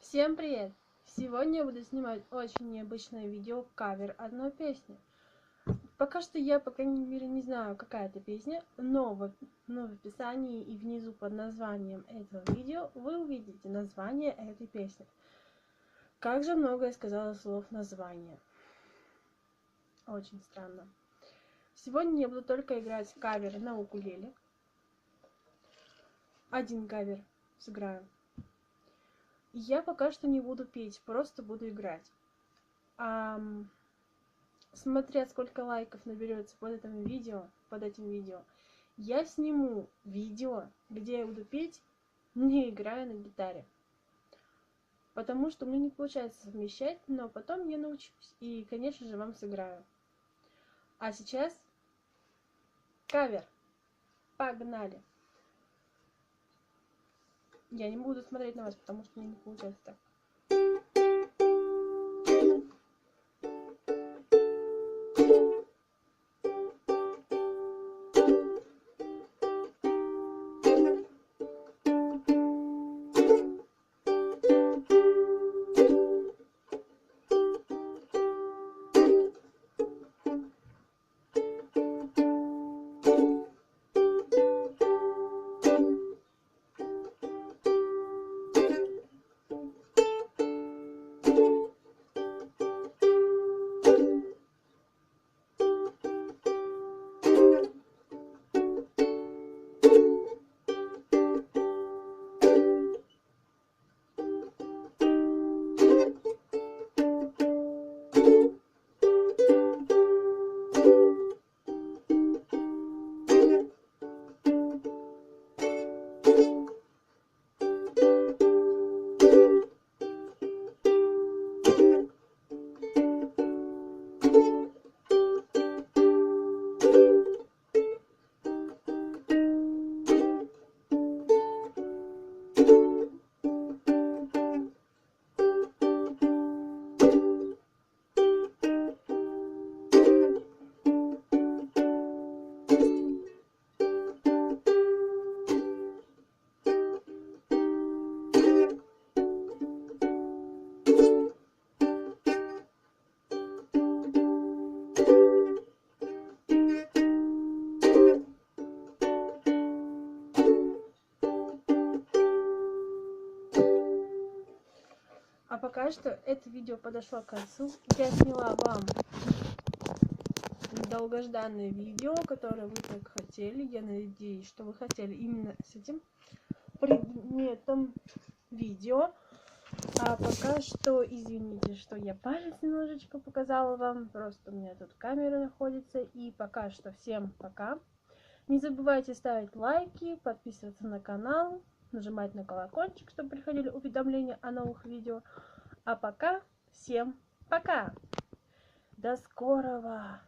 Всем привет! Сегодня я буду снимать очень необычное видео, кавер одной песни. Пока что я, по крайней мере, не знаю, какая это песня, но в описании и внизу под названием этого видео вы увидите название этой песни. Как же много я сказала слов названия. Очень странно. Сегодня я буду только играть кавер на укулеле. Один кавер сыграю. Я пока что не буду петь, просто буду играть. Смотря сколько лайков наберется под этим видео, я сниму видео, где я буду петь, не играя на гитаре. Потому что мне не получается совмещать, но потом я научусь и, конечно же, вам сыграю. А сейчас кавер. Погнали! Я не буду смотреть на вас, потому что мне не получается так. А пока что это видео подошло к концу. Я сняла вам долгожданное видео, которое вы так хотели. Я надеюсь, что вы хотели именно с этим предметом видео. А пока что извините, что я палец немножечко показала вам. Просто у меня тут камера находится. И пока что всем пока. Не забывайте ставить лайки, подписываться на канал, нажимать на колокольчик, чтобы приходили уведомления о новых видео. А пока всем пока! До скорого!